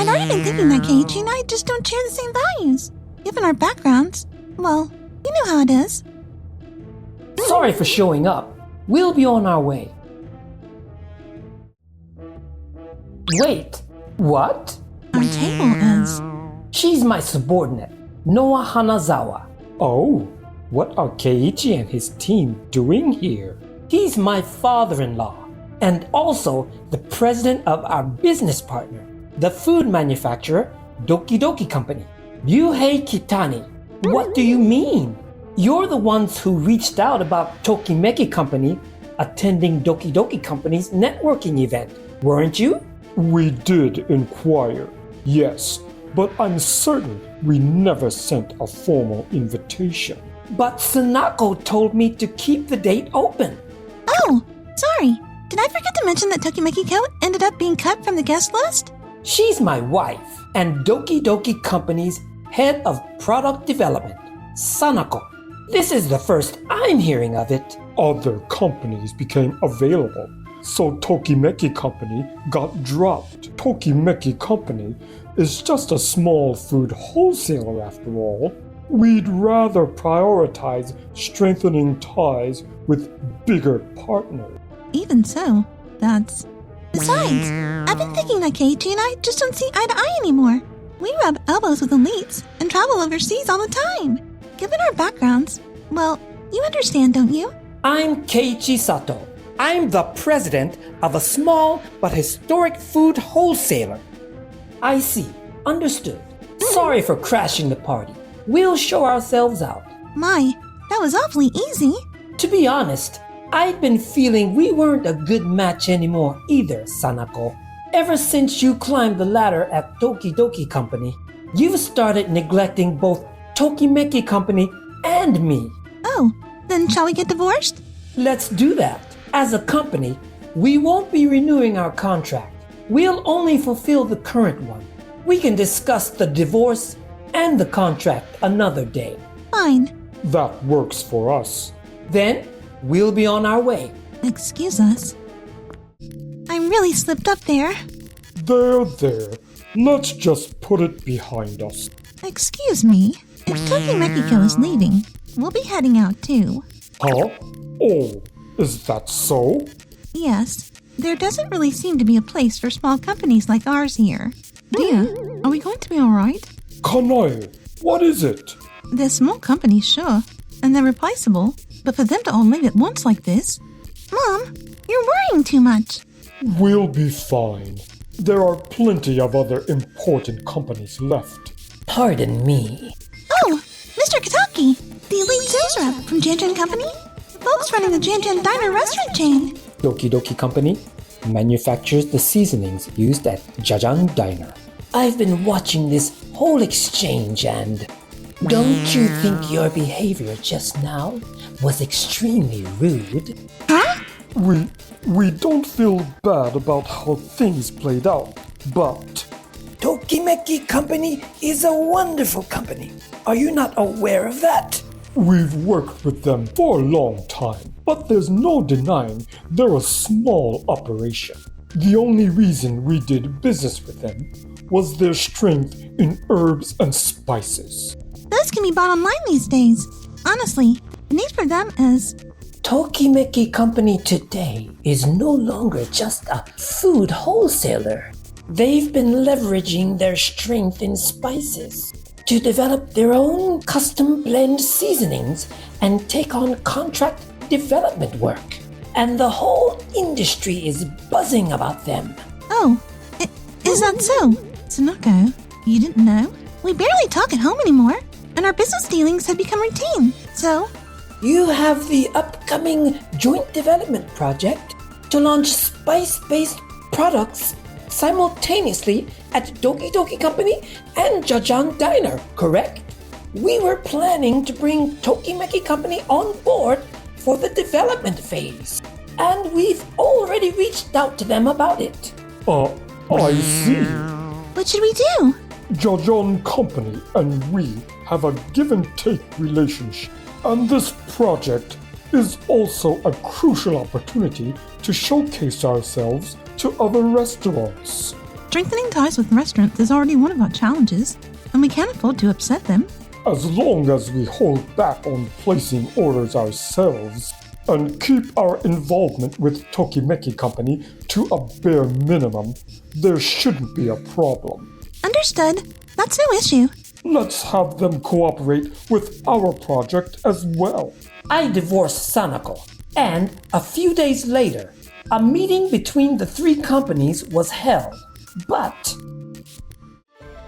I'd already been thinking that, Keiichi, and I just don't share the same values. Given our backgrounds, well, you know how it is. Sorry for showing up. We'll be on our way. Wait, what? Our table is... She's my subordinate, Noah Hanazawa. Oh, what are Keiichi and his team doing here? He's my father-in-law, and also the president of our business partner, the food manufacturer, Doki Doki Company. Yuhei Kitani, what do you mean? You're the ones who reached out about Tokimeki Company attending Doki Doki Company's networking event, weren't you? We did inquire, yes, but I'm certain we never sent a formal invitation. But Sanako told me to keep the date open. Oh, sorry. Did I forget to mention that Tokimeki-ko ended up being cut from the guest list? She's my wife and Doki Doki Company's head of product development, Sanako. This is the first I'm hearing of it. Other companies became available, so Tokimeki Company got dropped. Tokimeki Company is just a small food wholesaler after all. We'd rather prioritize strengthening ties with bigger partners. Even so, that's... Besides, I've been thinking that Keiichi and I just don't see eye to eye anymore. We rub elbows with elites and travel overseas all the time. Given our backgrounds, well, you understand, don't you? I'm Keiichi Sato. I'm the president of a small but historic food wholesaler. I see. Understood. Sorry for crashing the party. We'll show ourselves out. My, that was awfully easy. To be honest, I've been feeling we weren't a good match anymore either, Sanako. Ever since you climbed the ladder at Doki Doki Company, you've started neglecting both Tokimeki Company and me. Oh, then shall we get divorced? Let's do that. As a company, we won't be renewing our contract. We'll only fulfill the current one. We can discuss the divorce and the contract another day. Fine. That works for us. Then, we'll be on our way. Excuse us. I really slipped up there. There. Let's just put it behind us. Excuse me. If Tokimeki-ko is leaving, we'll be heading out too. Huh? Oh, is that so? Yes. There doesn't really seem to be a place for small companies like ours here. Dear, are we going to be alright? Kanae, what is it? They're small companies, sure, and they're replaceable, but for them to all leave at once like this... Mom, you're worrying too much. We'll be fine. There are plenty of other important companies left. Pardon me. Oh, Mr. Kataki, the elite sales rep from Janjan Company? The folks running the Janjan Diner restaurant chain. Doki Doki Company manufactures the seasonings used at Jajan Diner. I've been watching this whole exchange and... Don't you think your behavior just now was extremely rude? Huh? We don't feel bad about how things played out, but... Tokimeki Company is a wonderful company. Are you not aware of that? We've worked with them for a long time, but there's no denying they're a small operation. The only reason we did business with them was their strength in herbs and spices. Those can be bought online these days. Honestly, the need for them is... Tokimeki Company today is no longer just a food wholesaler. They've been leveraging their strength in spices to develop their own custom blend seasonings and take on contract development work. And the whole industry is buzzing about them. Oh, is that so? Sanako, you didn't know? We barely talk at home anymore, and our business dealings have become routine, so... You have the upcoming joint development project to launch spice-based products simultaneously at Doki Doki Company and Jajan Diner, correct? We were planning to bring Tokimeki Company on board for the development phase, and we've already reached out to them about it. I see. What should we do? Jajan Company and we have a give-and-take relationship, and this project is also a crucial opportunity to showcase ourselves to other restaurants. Strengthening ties with restaurants is already one of our challenges, and we can't afford to upset them. As long as we hold back on placing orders ourselves and keep our involvement with Tokimeki Company to a bare minimum, there shouldn't be a problem. Understood. That's no issue. Let's have them cooperate with our project as well. I divorced Sanako, and a few days later, a meeting between the three companies was held. But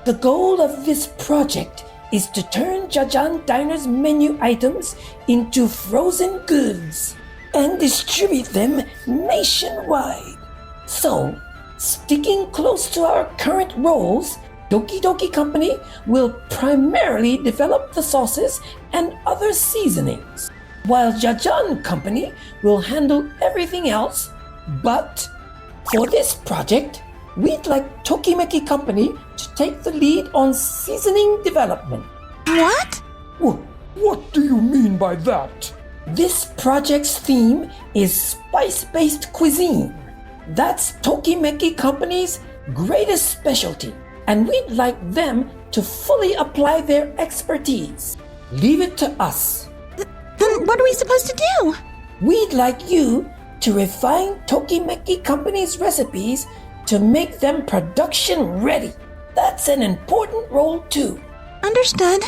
the goal of this project is to turn Jajan Diner's menu items into frozen goods and distribute them nationwide. So, sticking close to our current roles, Doki Doki Company will primarily develop the sauces and other seasonings, while Jajan Company will handle everything else. But for this project, we'd like Tokimeki Company to take the lead on seasoning development. What? What do you mean by that? This project's theme is spice-based cuisine. That's Tokimeki Company's greatest specialty, and we'd like them to fully apply their expertise. Leave it to us. Then what are we supposed to do? We'd like you to refine Tokimeki Company's recipes to make them production ready. That's an important role too. Understood.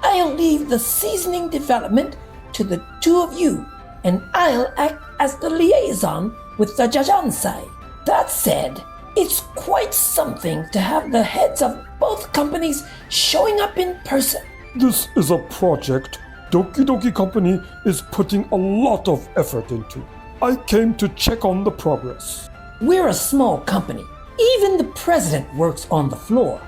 I'll leave the seasoning development to the two of you, and I'll act as the liaison with the Jajan side. That said, it's quite something to have the heads of both companies showing up in person. This is a project Doki Doki Company is putting a lot of effort into. I came to check on the progress. We're a small company. Even the president works on the floor.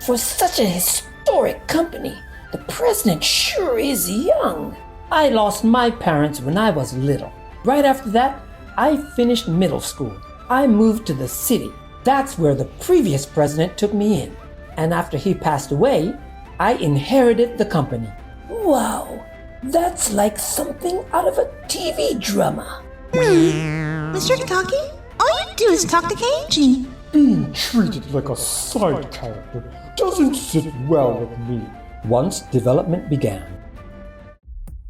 For such a historic company, the president sure is young. I lost my parents when I was little. Right after that, I finished middle school. I moved to the city. That's where the previous president took me in. And after he passed away, I inherited the company. Wow, that's like something out of a TV drama. Mr. Kitaki, all you do is talk to Keiichi. Being treated like a side character doesn't sit well with me. Once development began.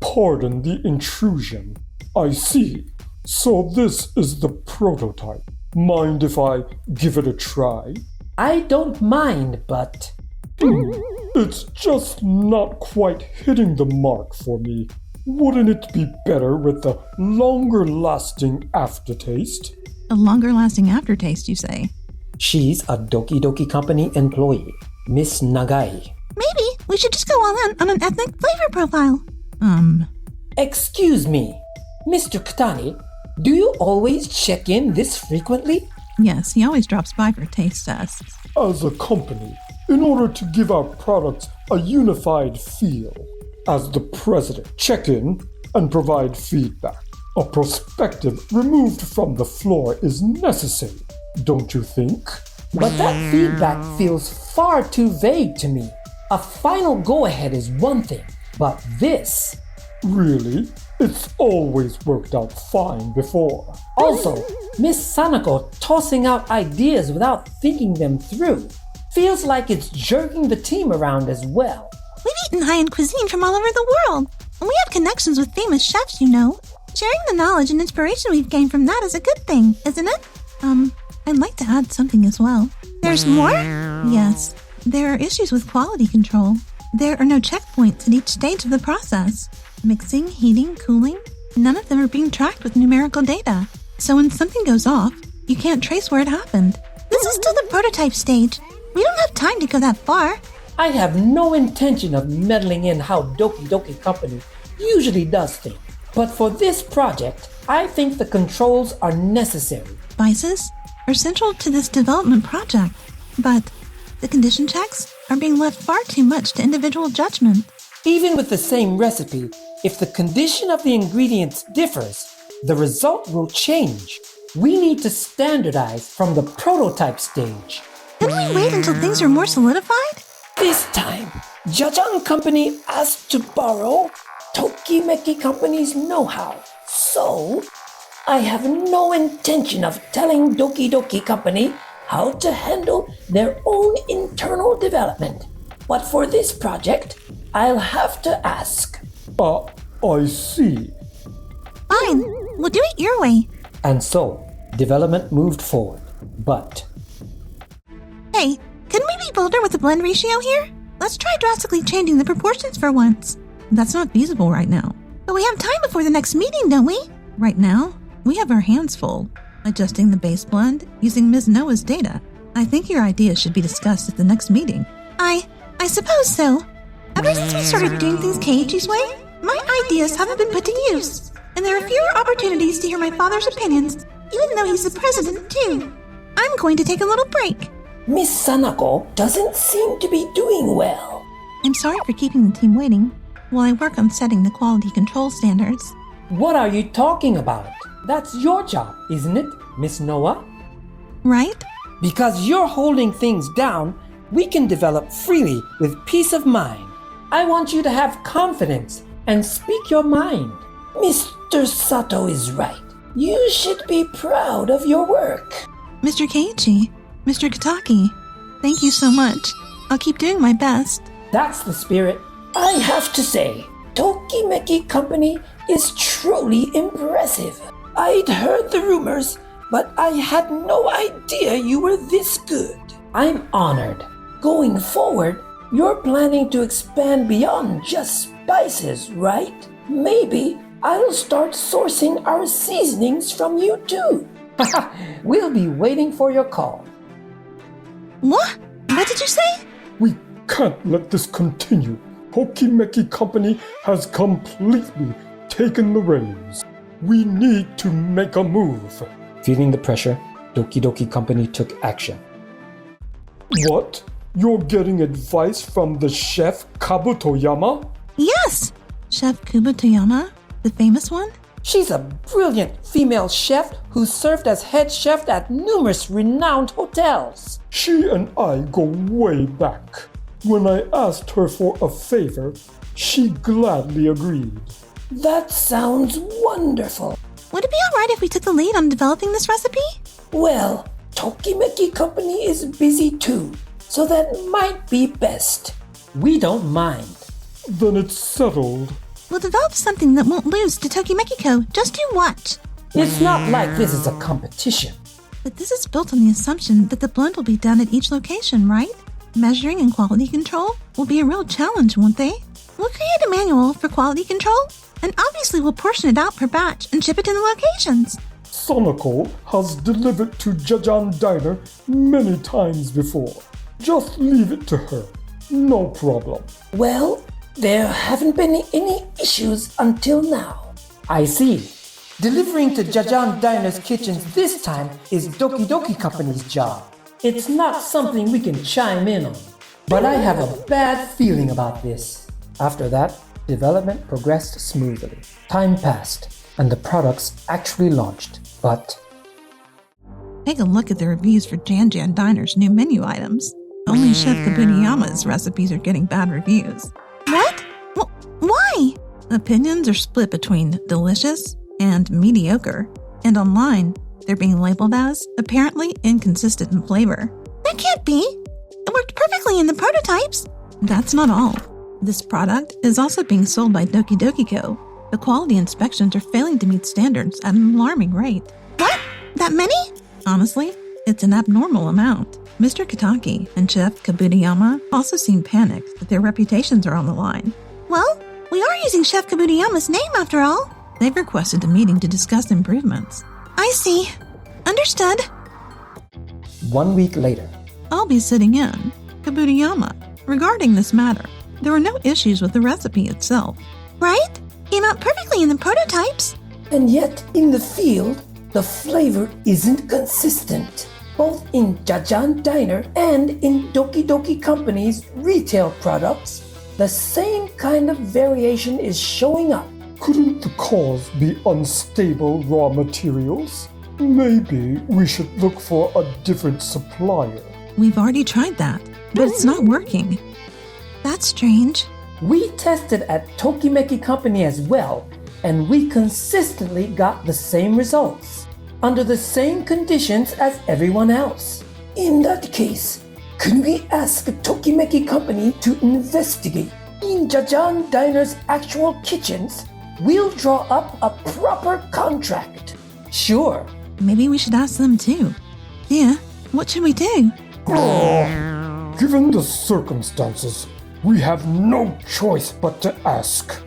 Pardon the intrusion. I see. So this is the prototype. Mind if I give it a try? I don't mind, but It's just not quite hitting the mark for me. Wouldn't it be better with a longer-lasting aftertaste? A longer-lasting aftertaste, you say? she's a Doki Doki Company employee, Miss Nagai. Maybe we should just go all in on an ethnic flavor profile. Excuse me, Mr. Katani, do you always check in this frequently? Yes, he always drops by for taste tests. As a company, in order to give our products a unified feel, as the president, check in and provide feedback. A perspective removed from the floor is necessary, don't you think? But that feedback feels far too vague to me. A final go-ahead is one thing, but this... Really? It's always worked out fine before. Also, Miss Sanako tossing out ideas without thinking them through feels like it's jerking the team around as well. We've eaten high-end cuisine from all over the world, and we have connections with famous chefs, you know. Sharing the knowledge and inspiration we've gained from that is a good thing, isn't it? I'd like to add something as well. There's more? Yes. There are issues with quality control. There are no checkpoints at each stage of the process. Mixing, heating, cooling, none of them are being tracked with numerical data. So when something goes off, you can't trace where it happened. This is still the prototype stage. We don't have time to go that far. I have no intention of meddling in how Doki Doki Company usually does things. But for this project, I think the controls are necessary. Spices are central to this development project, but the condition checks are being left far too much to individual judgment. Even with the same recipe, if the condition of the ingredients differs, the result will change. We need to standardize from the prototype stage. Couldn't we wait until things are more solidified? This time, Jajang Company asked to borrow Tokimeki Company's know-how. So, I have no intention of telling Doki Doki Company how to handle their own internal development. But for this project, I'll have to ask. I see. Fine, we'll do it your way. And so, development moved forward. But Hey, couldn't we be bolder with the blend ratio here? Let's try drastically changing the proportions for once. That's not feasible right now. But we have time before the next meeting, don't we? Right now, we have our hands full, adjusting the base blend using Ms. Noah's data. I think your ideas should be discussed at the next meeting. I suppose so. Ever since we started doing things Keiichi's way, my ideas haven't been put to use. And there are fewer opportunities to hear my father's opinions, even though he's the president too. I'm going to take a little break. Miss Sanako doesn't seem to be doing well. I'm sorry for keeping the team waiting while I work on setting the quality control standards. What are you talking about? That's your job, isn't it, Miss Noah? Right? Because you're holding things down, we can develop freely with peace of mind. I want you to have confidence and speak your mind. Mr. Sato is right. You should be proud of your work. Mr. Keiichi, Mr. Kataki, thank you so much. I'll keep doing my best. That's the spirit. I have to say, Tokimeki Company is truly impressive. I'd heard the rumors, but I had no idea you were this good. I'm honored. Going forward, you're planning to expand beyond just spices, right? Maybe I'll start sourcing our seasonings from you too. We'll be waiting for your call. What? What did you say? We can't let this continue. Tokimeki Company has completely taken the reins. We need to make a move. Feeling the pressure, Doki Doki Company took action. What? You're getting advice from the chef Kabutoyama? Yes! Chef Kubatoyama, the famous one? She's a brilliant female chef who served as head chef at numerous renowned hotels. She and I go way back. When I asked her for a favor, she gladly agreed. That sounds wonderful. Would it be alright if we took the lead on developing this recipe? Well, Tokimeki Company is busy too, so that might be best. We don't mind. Then it's settled. We'll develop something that won't lose to Tokimeki Co. Just you watch. It's not like this is a competition. But this is built on the assumption that the blend will be done at each location, right? Measuring and quality control will be a real challenge, won't they? We'll create a manual for quality control, and obviously we'll portion it out per batch and ship it to the locations. Sonoko has delivered to Jajan Diner many times before. Just leave it to her. No problem. Well, there haven't been any issues until now. I see. Delivering to Jajan Diner's kitchens this time is Doki Doki Company's job. It's not something we can chime in on. But I have a bad feeling about this. After that, development progressed smoothly. Time passed, and the products actually launched. But Take a look at the reviews for Jan Diner's new menu items. Only Chef Kabuniyama's recipes are getting bad reviews. What? Why? Opinions are split between delicious and mediocre, and online, they're being labeled as apparently inconsistent in flavor. That can't be! It worked perfectly in the prototypes! That's not all. This product is also being sold by Doki Doki Co. The quality inspections are failing to meet standards at an alarming rate. What? That many? Honestly, it's an abnormal amount. Mr. Kataki and Chef Kabutiyama also seem panicked that their reputations are on the line. Well, we are using Chef Kabutiyama's name after all. They've requested a meeting to discuss improvements. I see. Understood. 1 week later, I'll be sitting in. Kabutiyama, regarding this matter, there were no issues with the recipe itself. Right? Came out perfectly in the prototypes. and yet in the field, the flavor isn't consistent. Both in Jajan Diner and in Doki Doki Company's retail products, the same kind of variation is showing up. Couldn't the cause be unstable raw materials? Maybe we should look for a different supplier. We've already tried that, but it's not working. That's strange. We tested at Tokimeki Company as well, and we consistently got the same results, under the same conditions as everyone else. In that case, could we ask Tokimeki Company to investigate in Jajan Diner's actual kitchens? We'll draw up a proper contract. Sure. Maybe we should ask them too. Yeah, what should we do? Given the circumstances, we have no choice but to ask.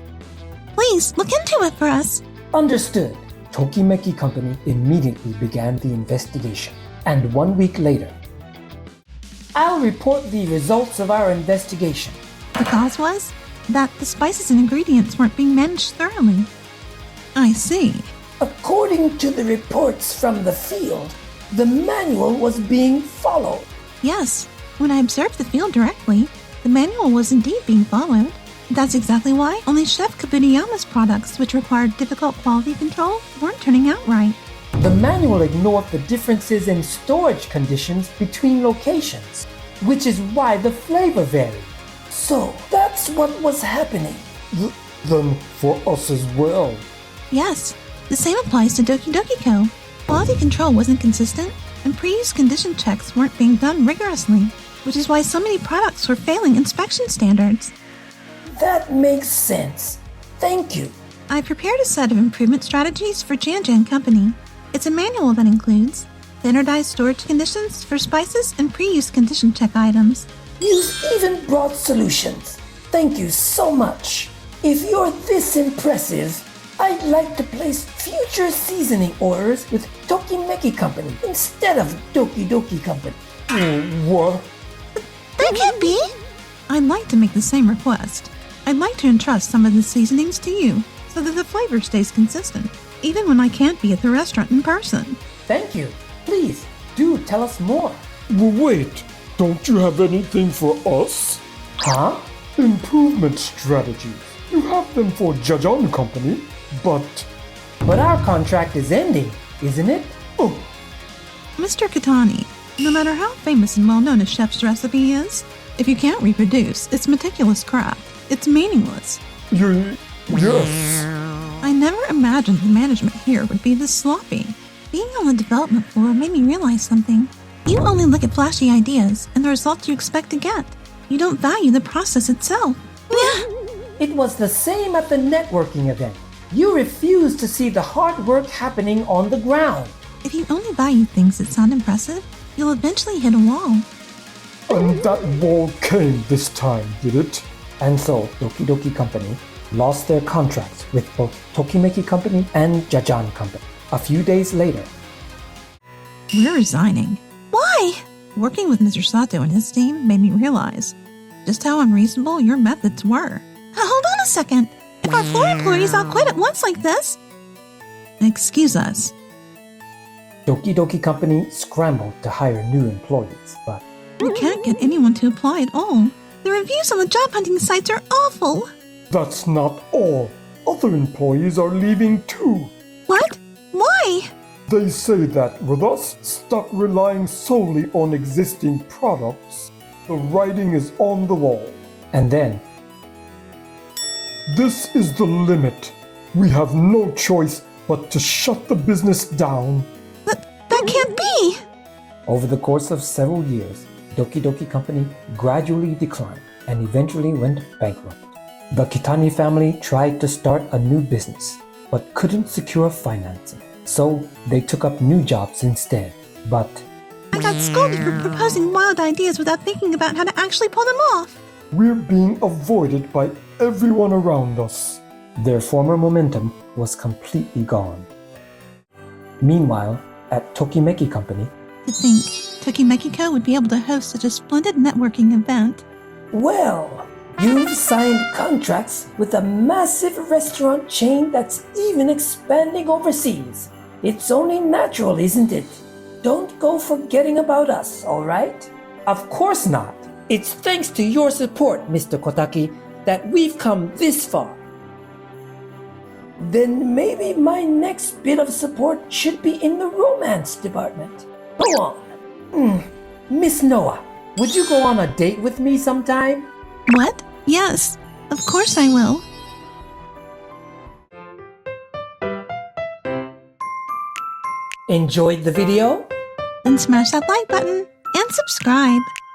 Please, look into it for us. Understood. Tokimeki Company immediately began the investigation. And 1 week later, I'll report the results of our investigation. The cause was that the spices and ingredients weren't being managed thoroughly. I see. According to the reports from the field, the manual was being followed. Yes, when I observed the field directly, the manual was indeed being followed. That's exactly why only Chef Kabudiyama's products, which required difficult quality control, weren't turning out right. The manual ignored the differences in storage conditions between locations, which is why the flavor varied. So, that's what was happening. Then for us as well. Yes, the same applies to Doki Doki Co. Quality control wasn't consistent, and pre-use condition checks weren't being done rigorously, which is why so many products were failing inspection standards. That makes sense. Thank you. I prepared a set of improvement strategies for Janjan Company. It's a manual that includes standardized storage conditions for spices and pre-use condition check items. You've even brought solutions. Thank you so much. If you're this impressive, I'd like to place future seasoning orders with Tokimeki Company instead of Doki Doki Company. What? That can't be! I'd like to make the same request. I'd like to entrust some of the seasonings to you, so that the flavor stays consistent, even when I can't be at the restaurant in person. Thank you. Please, do tell us more. Wait, don't you have anything for us? Huh? Improvement strategies. You have them for Jajan Company, but... But our contract is ending, isn't it? Oh, Mr. Katani, no matter how famous and well-known a chef's recipe is, if you can't reproduce its meticulous craft, it's meaningless. yes. I never imagined the management here would be this sloppy. Being on the development floor made me realize something. You only look at flashy ideas and the results you expect to get. You don't value the process itself. It was the same at the networking event. You refused to see the hard work happening on the ground. If you only value things that sound impressive, you'll eventually hit a wall. And that wall came this time, did it? And so, Doki Doki Company lost their contracts with both Tokimeki Company and Jajan Company. A few days later, We're resigning. Why? Working with Mr. Sato and his team made me realize just how unreasonable your methods were. Hold on a second. If our floor employees all quit at once like this... Excuse us. Doki Doki Company scrambled to hire new employees, but We can't get anyone to apply at all. The reviews on the job hunting sites are awful. That's not all. Other employees are leaving too. What? Why? They say that with us stuck relying solely on existing products, the writing is on the wall. and then This is the limit. We have no choice but to shut the business down. That can't be. over the course of several years, Doki Doki Company gradually declined and eventually went bankrupt. The Kitani family tried to start a new business, but couldn't secure financing. So they took up new jobs instead. But I got scolded for proposing wild ideas without thinking about how to actually pull them off. We're being avoided by everyone around us. their former momentum was completely gone. Meanwhile, at Tokimeki Company, To think Tokimeki Co. would be able to host such a splendid networking event. well, you've signed contracts with a massive restaurant chain that's even expanding overseas. It's only natural, isn't it? Don't go forgetting about us, all right? Of course not. It's thanks to your support, Mr. Kotaki, that we've come this far. Then maybe my next bit of support should be in the romance department. Go on. Miss Noah, would you go on a date with me sometime? What? Yes, of course I will. Enjoyed the video? Then smash that like button and subscribe.